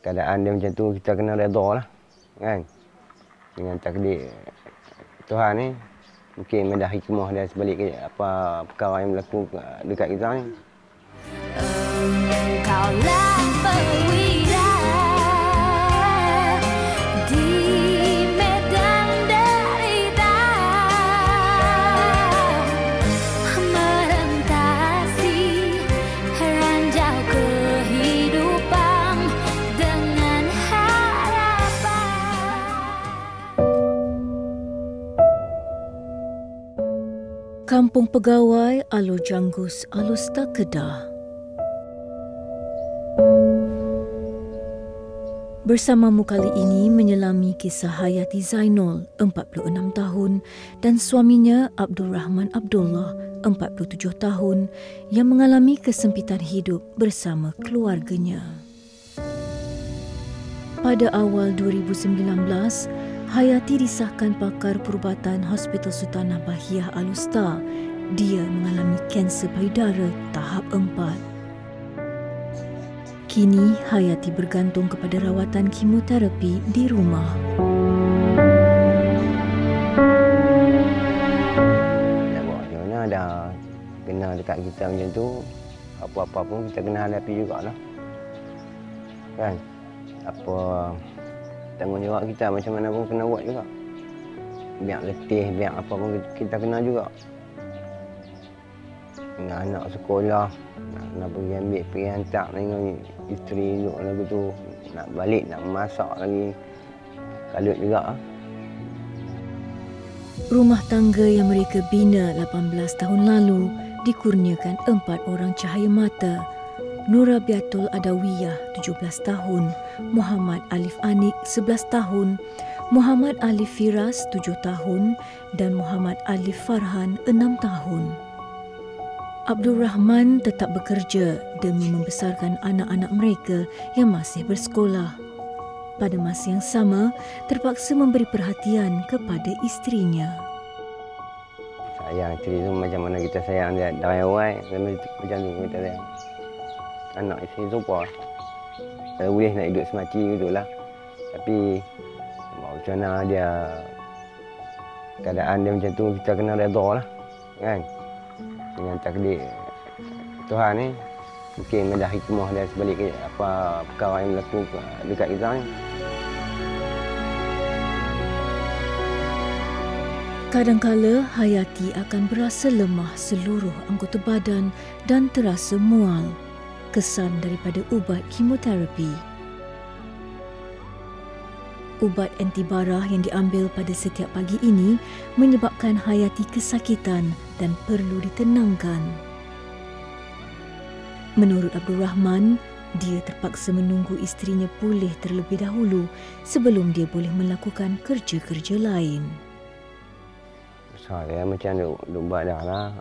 keadaan dia macam tu, kita kena redha lah, kan? Dengan takdir Tuhan ni, mungkin ada hikmah dan sebalik apa perkara yang berlaku dekat kita ni. Engkaulah perwira di medan derita, merentasi ranjau kehidupan dengan harapan. Kampung Pegawai Alor Janggus, Alusta, Kedah. Bersamamu kali ini menyelami kisah Hayati Zainul, 46 tahun, dan suaminya Abdul Rahman Abdullah, 47 tahun, yang mengalami kesempitan hidup bersama keluarganya. Pada awal 2019, Hayati disahkan pakar perubatan Hospital Sultanah Bahiyah Alusta. Dia mengalami kanser payudara tahap 4. Kini, Hayati bergantung kepada rawatan kemoterapi di rumah. Nak buat macam mana, dah kena dekat kita macam tu, apa-apa pun kita kena hadapi jugalah. Kan? Apa tanggungjawab kita macam mana pun kena buat juga. Biar letih, biar apa pun kita kena juga. Dengan anak sekolah, nak pergi hantar dengan isteri duduk lagu tu, nak balik, nak masak lagi, kalut juga. Rumah tangga yang mereka bina 18 tahun lalu dikurniakan 4 orang cahaya mata. Nura Biatul Adawiyah, 17 tahun, Muhammad Alif Anik, 11 tahun, Muhammad Alif Firas, 7 tahun, dan Muhammad Alif Farhan, 6 tahun. Abdul Rahman tetap bekerja demi membesarkan anak-anak mereka yang masih bersekolah. Pada masa yang sama, terpaksa memberi perhatian kepada isterinya. Sayang isteri tu macam mana kita sayang dia dari awal, macam tu kita sayang. Anak isteri tu apa? Boleh nak hidup semati gitulah. Tapi macam mana dia, keadaan dia macam tu, kita kena redha lah, kan? Dengan takdir Tuhan ni, mungkin ada hikmah dan sebalik apa perkara yang berlaku dekat kita ni. Kadangkala Hayati akan berasa lemah seluruh anggota badan dan terasa mual, kesan daripada ubat kemoterapi. Ubat antibarah yang diambil pada setiap pagi ini menyebabkan Hayati kesakitan dan perlu ditenangkan. Menurut Abdul Rahman, dia terpaksa menunggu isterinya pulih terlebih dahulu sebelum dia boleh melakukan kerja-kerja lain. Saya macam duk buat dah lah.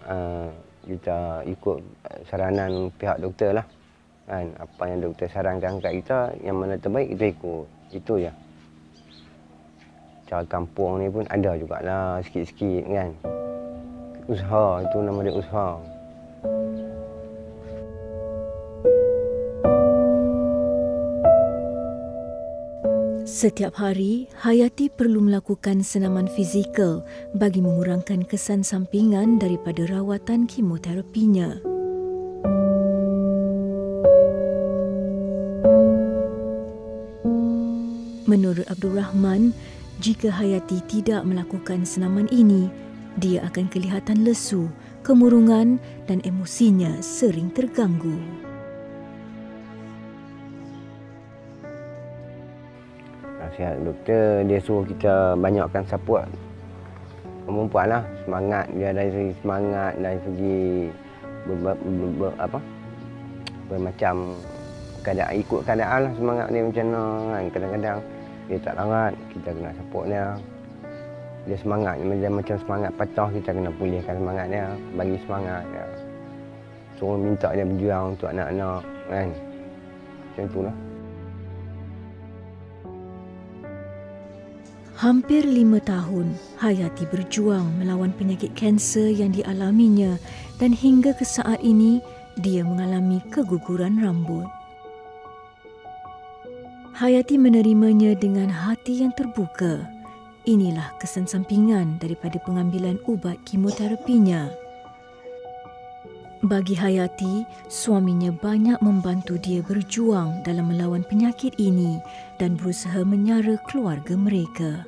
Kita ikut saranan pihak doktor lah. Kan? Apa yang doktor sarankan kat kita, yang mana terbaik kita ikut. Itu je. Cara kampung ni pun ada jugalah sikit-sikit kan. Usaha, itu nama dia usaha. Setiap hari, Hayati perlu melakukan senaman fizikal bagi mengurangkan kesan sampingan daripada rawatan kemoterapinya. Menurut Abdul Rahman, jika Hayati tidak melakukan senaman ini, dia akan kelihatan lesu, kemurungan dan emosinya sering terganggu. Nasihat doktor, dia suruh kita banyakkan support perempuan lah. Semangat dia dari segi semangat, dari segi bermacam keadaan, ikut keadaan lah semangat dia macam mana kan. Kadang-kadang dia tak larat, kita kena support dia. Dia semangat, dia macam semangat patah, kita kena pulihkan semangat dia, bagi semangat dia. Suruh minta dia berjuang untuk anak-anak kan. Macam itulah. Hampir 5 tahun, Hayati berjuang melawan penyakit kanser yang dialaminya dan hingga ke saat ini, dia mengalami keguguran rambut. Hayati menerimanya dengan hati yang terbuka. Inilah kesan sampingan daripada pengambilan ubat kemoterapinya. Bagi Hayati, suaminya banyak membantu dia berjuang dalam melawan penyakit ini dan berusaha menyara keluarga mereka.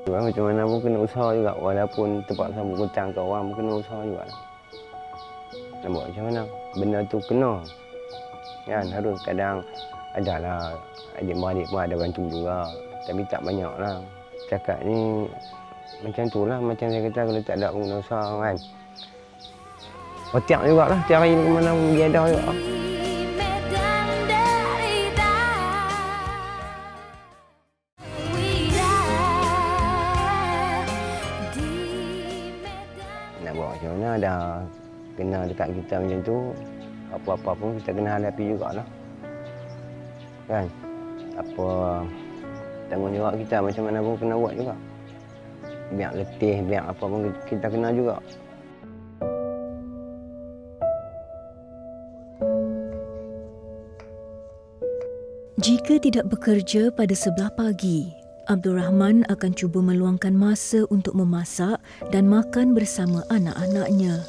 Macam mana pun kena usaha juga, walaupun terpaksa berhutang ke orang pun kena usaha juga. Nak buat macam mana? Benda tu kena. Kan, harus kadang adalah adik-beradik pun ada bantu juga. Tapi tak banyak lah. Cakap ni macam tu lah. Macam saya kata kalau tak ada pengguna usaha kan. Tiap juga lah. Tiap hari ke mana pun pergi ada juga. Nak buat macam mana dah kena dekat kita macam tu. Apa-apa pun kita kena hadapi jugalah. Kan? Apa tanggungjawab kita macam mana pun kena buat juga. Biar letih, biar apa pun kita kena juga. Jika tidak bekerja pada sebelah pagi, Abdul Rahman akan cuba meluangkan masa untuk memasak dan makan bersama anak-anaknya.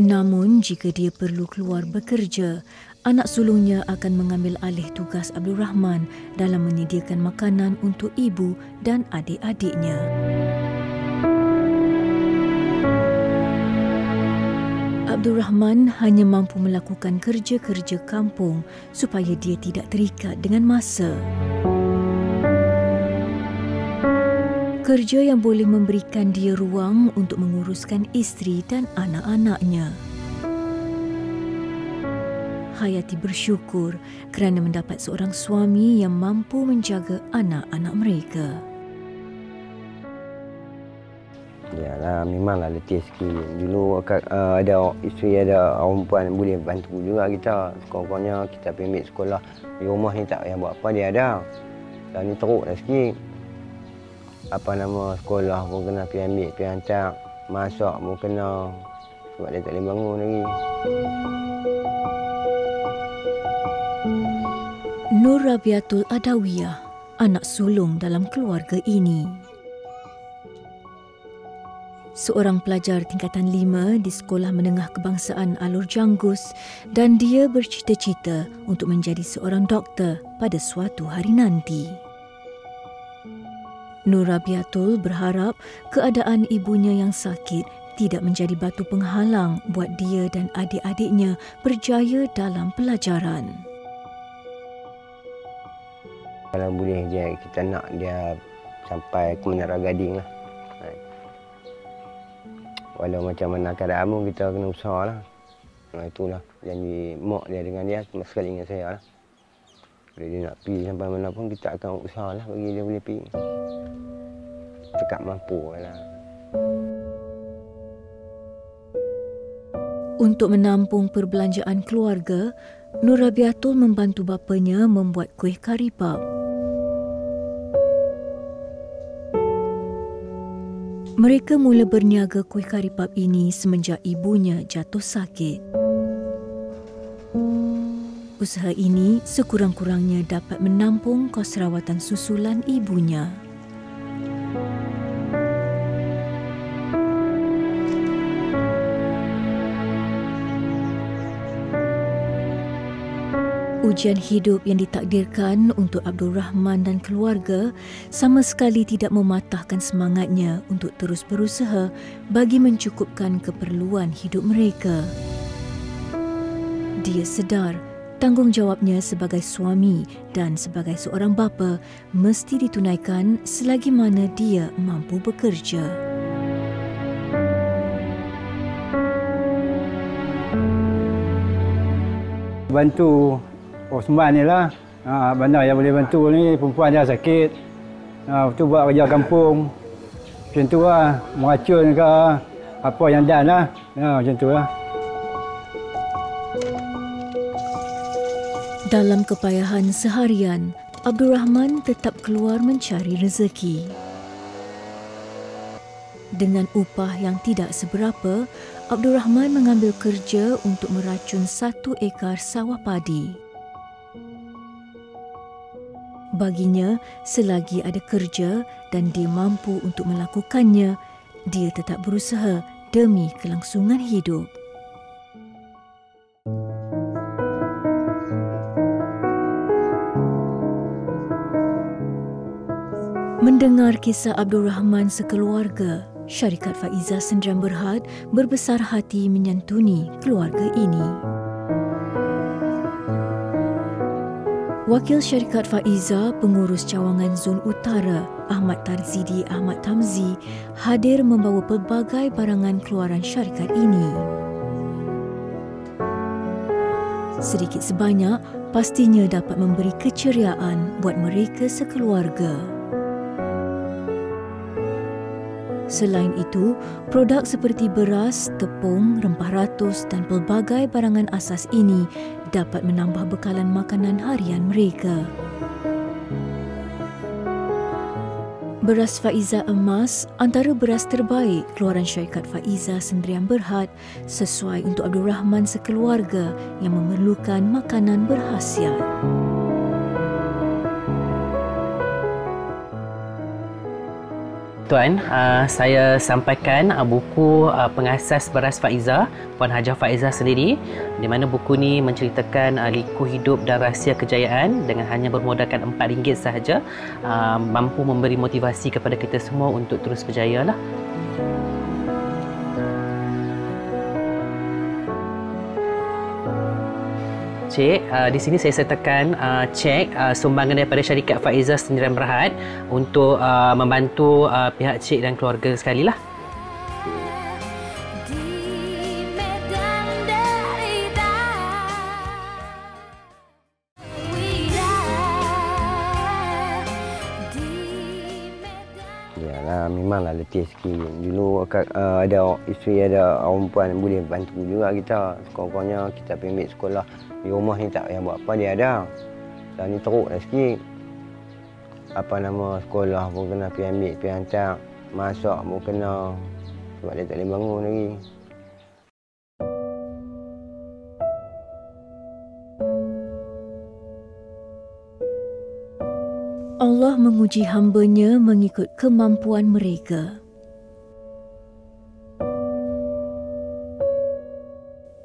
Namun, jika dia perlu keluar bekerja, anak sulungnya akan mengambil alih tugas Abdul Rahman dalam menyediakan makanan untuk ibu dan adik-adiknya. Abdul Rahman hanya mampu melakukan kerja-kerja kampung supaya dia tidak terikat dengan masa. Kerja yang boleh memberikan dia ruang untuk menguruskan isteri dan anak-anaknya. Hayati bersyukur kerana mendapat seorang suami yang mampu menjaga anak-anak mereka. Yalah, memanglah letih sikit. Dulu ada isteri, ada orang perempuan boleh bantu juga kita. Sekurang-kurangnya kita pergi ambil sekolah. Di rumah ni tak payah buat apa, dia ada. Dan ni teruk dah sikit. Apa nama sekolah pun kena pergi ambil, pergi hantar. Masak pun kena. Sebab dia tak boleh bangun lagi. Nur Rabiatul Adawiyah, anak sulung dalam keluarga ini. Seorang pelajar tingkatan 5 di Sekolah Menengah Kebangsaan Alor Janggus dan dia bercita-cita untuk menjadi seorang doktor pada suatu hari nanti. Nur Rabiatul berharap keadaan ibunya yang sakit tidak menjadi batu penghalang buat dia dan adik-adiknya berjaya dalam pelajaran. Kalau boleh kita nak dia sampai ke Menara Gading lah. Walau macam mana keadaan pun kita kena usaha lah. Itulah janji mak dia dengan dia sama sekali dengan saya lah. Bila dia nak pergi sampai mana pun kita akan usaha lah bagi dia boleh pergi. Dekat mampu lah. Untuk menampung perbelanjaan keluarga, Nur Rabiatul membantu bapanya membuat kuih karipap. Mereka mula berniaga kuih karipap ini semenjak ibunya jatuh sakit. Usaha ini sekurang-kurangnya dapat menampung kos rawatan susulan ibunya. Ujian hidup yang ditakdirkan untuk Abdul Rahman dan keluarga sama sekali tidak mematahkan semangatnya untuk terus berusaha bagi mencukupkan keperluan hidup mereka. Dia sedar tanggungjawabnya sebagai suami dan sebagai seorang bapa mesti ditunaikan selagi mana dia mampu bekerja. Bantu Osman ni lah. Benda yang boleh bantu ni perempuan dia sakit. Tu buat kerja kampung. Macam tu lah. Meracun ke apa yang dan lah. Macam tu lah. Dalam kepayahan seharian, Abdul Rahman tetap keluar mencari rezeki. Dengan upah yang tidak seberapa, Abdul Rahman mengambil kerja untuk meracun 1 ekar sawah padi. Baginya, selagi ada kerja dan dia mampu untuk melakukannya, dia tetap berusaha demi kelangsungan hidup. Mendengar kisah Abdul Rahman sekeluarga, Syarikat Faizah Sendirian Berhad berbesar hati menyantuni keluarga ini. Wakil Syarikat Faizah, Pengurus Cawangan Zon Utara, Ahmad Tarzidi Ahmad Tamzi, hadir membawa pelbagai barangan keluaran syarikat ini. Sedikit sebanyak, pastinya dapat memberi keceriaan buat mereka sekeluarga. Selain itu, produk seperti beras, tepung, rempah ratus dan pelbagai barangan asas ini dapat menambah bekalan makanan harian mereka. Beras Faizah Emas antara beras terbaik keluaran Syarikat Faizah Sendirian Berhad sesuai untuk Abdul Rahman sekeluarga yang memerlukan makanan berkhasiat. Tuan, saya sampaikan buku pengasas beras Faizah, Puan Hajah Faizah sendiri, di mana buku ni menceritakan liku hidup dan rahsia kejayaan dengan hanya bermodalkan RM4 sahaja, mampu memberi motivasi kepada kita semua untuk terus berjaya lah. Cik, di sini saya sertakan cek sumbangan daripada Syarikat Faizah Sendirian Berhad untuk membantu pihak cik dan keluarga sekali lah. Yalah, memanglah letih sikit. Dulu ada isteri, ada orang perempuan boleh bantu juga kita. Sekurang-kurangnya kita pergi ambil sekolah. Di rumah ni tak payah buat apa, dia ada. Dah ni teruk dah sikit. Apa nama sekolah pun kena pergi ambil, pergi hantar. Masak pun kena. Sebab dia tak boleh bangun lagi. Allah menguji hamba-Nya mengikut kemampuan mereka.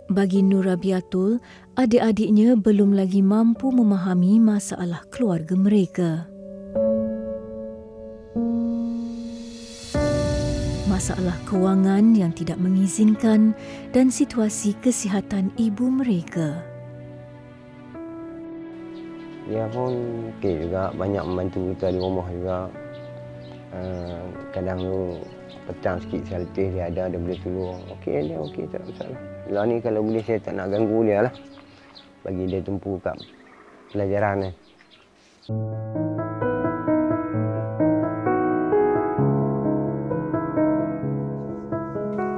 Bagi Nur Rabiatul, adik-adiknya belum lagi mampu memahami masalah keluarga mereka. Masalah kewangan yang tidak mengizinkan dan situasi kesihatan ibu mereka. Dia pun okey juga, banyak membantu kita di rumah juga. Kadang tu petang sikit saya letih, dia ada, dia boleh tolong. Okey, dia okey, tak masalah. Lah ni kalau boleh saya tak nak ganggu dia lah. Bagi dia tumpu kat pelajaran ni.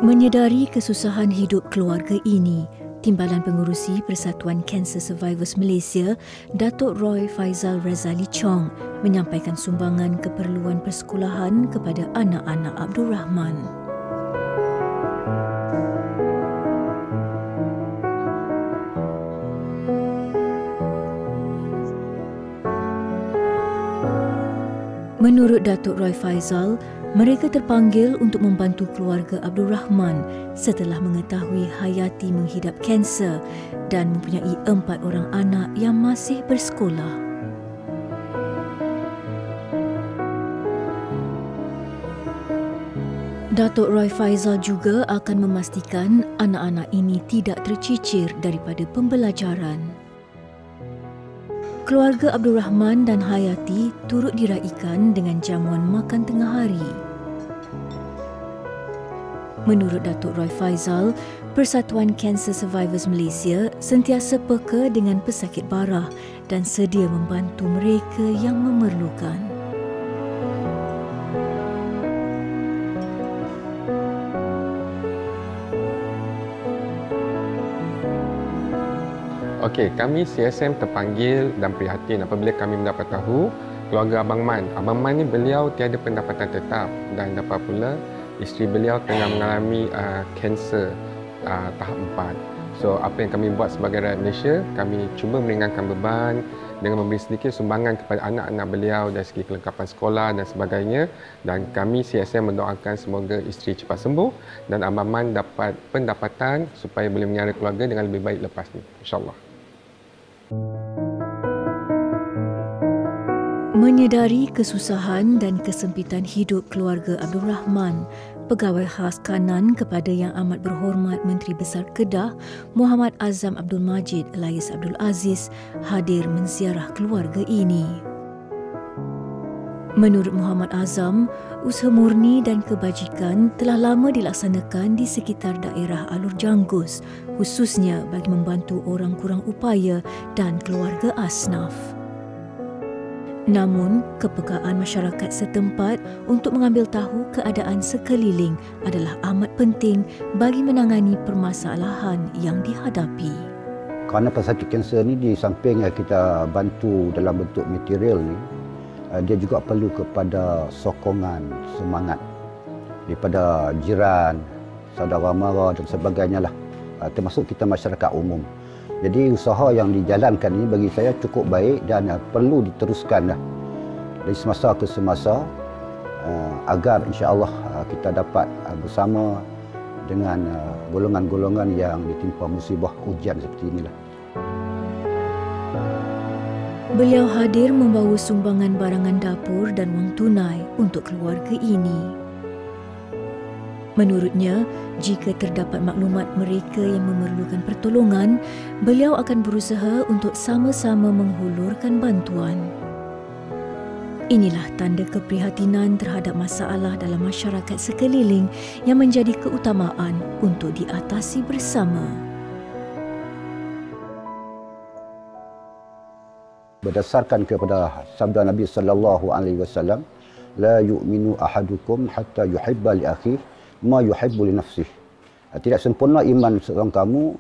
Menyedari kesusahan hidup keluarga ini, Timbalan Pengurusi Persatuan Cancer Survivors Malaysia, Datuk Roy Faizal Razali Chong, menyampaikan sumbangan keperluan persekolahan kepada anak-anak Abdul Rahman. Menurut Datuk Roy Faizal, mereka terpanggil untuk membantu keluarga Abdul Rahman setelah mengetahui Hayati menghidap kanser dan mempunyai 4 orang anak yang masih bersekolah. Datuk Roy Faizal juga akan memastikan anak-anak ini tidak tercicir daripada pembelajaran. Keluarga Abdul Rahman dan Hayati turut diraikan dengan jamuan makan tengah hari. Menurut Datuk Roy Faizal, Persatuan Cancer Survivors Malaysia sentiasa peka dengan pesakit barah dan sedia membantu mereka yang memerlukan. Okey, kami CSM terpanggil dan prihatin apabila kami mendapat tahu keluarga Abang Man. Abang Man ni beliau tiada pendapatan tetap dan dapat pula isteri beliau tengah mengalami kanser tahap 4. So apa yang kami buat sebagai rakyat Malaysia, kami cuba meringankan beban dengan memberi sedikit sumbangan kepada anak-anak beliau dari segi kelengkapan sekolah dan sebagainya. Dan kami CSM mendoakan semoga isteri cepat sembuh dan Abang Man dapat pendapatan supaya boleh menyara keluarga dengan lebih baik lepas ni, insyaAllah. Menyedari kesusahan dan kesempitan hidup keluarga Abdul Rahman, Pegawai Khas Kanan kepada Yang Amat Berhormat Menteri Besar Kedah Muhammad Azam Abdul Majid Elais Abdul Aziz hadir menziarah keluarga ini. Menurut Muhammad Azam, usaha murni dan kebajikan telah lama dilaksanakan di sekitar daerah Alur Janggus, khususnya bagi membantu orang kurang upaya dan keluarga asnaf. Namun, kepekaan masyarakat setempat untuk mengambil tahu keadaan sekeliling adalah amat penting bagi menangani permasalahan yang dihadapi. Kerana pesakit kanser ni di samping kita bantu dalam bentuk material ni, dia juga perlu kepada sokongan semangat daripada jiran, saudara mara dan sebagainya lah, termasuk kita masyarakat umum. Jadi usaha yang dijalankan ini bagi saya cukup baik dan perlu diteruskan dari semasa ke semasa agar insya-Allah kita dapat bersama dengan golongan-golongan yang ditimpa musibah ujian seperti inilah. Beliau hadir membawa sumbangan barangan dapur dan wang tunai untuk keluarga ini. Menurutnya, jika terdapat maklumat mereka yang memerlukan pertolongan, beliau akan berusaha untuk sama-sama menghulurkan bantuan. Inilah tanda keprihatinan terhadap masalah dalam masyarakat sekeliling yang menjadi keutamaan untuk diatasi bersama. Berdasarkan kepada sabda Nabi sallallahu alaihi wasallam, la yu'minu ahadukum hatta yuhibba li akhihi ma yuhibbu li nafsihi. Tidak sempurna iman seorang kamu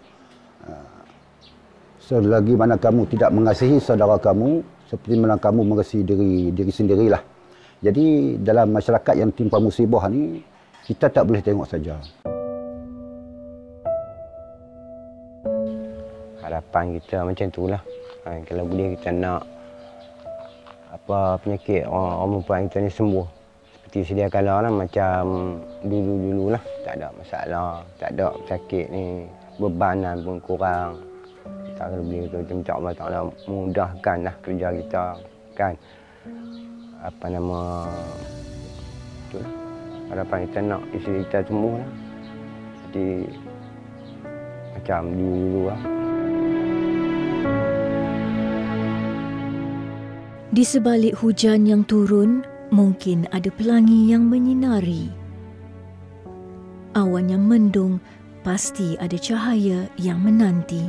selagi mana kamu tidak mengasihi saudara kamu seperti mana kamu mengasihi diri sendirilah. Jadi dalam masyarakat yang timpa musibah ni, kita tak boleh tengok saja. Harapan kita macam itulah. Kalau boleh kita nak penyakit orang perempuan kita ni sembuh. Seperti sedia kala lah, macam dulu-dulu lah. Tak ada masalah, tak ada sakit ni, bebanan pun kurang. Kita kalau boleh kita minta Allah Ta'ala mudahkan lah kerja kita, kan. Itulah. Harapan kita nak isteri kita sembuh lah. Jadi macam dulu-dulu lah. Di sebalik hujan yang turun, mungkin ada pelangi yang menyinari. Awan yang mendung, pasti ada cahaya yang menanti.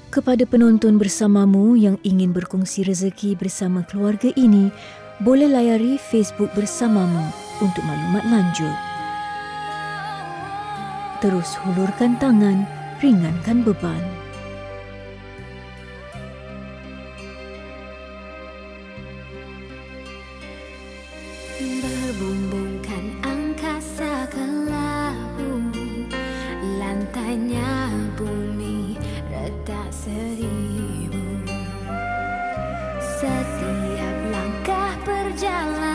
Kepada penonton bersamamu yang ingin berkongsi rezeki bersama keluarga ini, boleh layari Facebook bersamamu untuk maklumat lanjut. Terus hulurkan tangan, ringankan beban. Berbumbungkan angkasa ke labu, lantainya bumi retak seribu. Setiap langkah perjalanan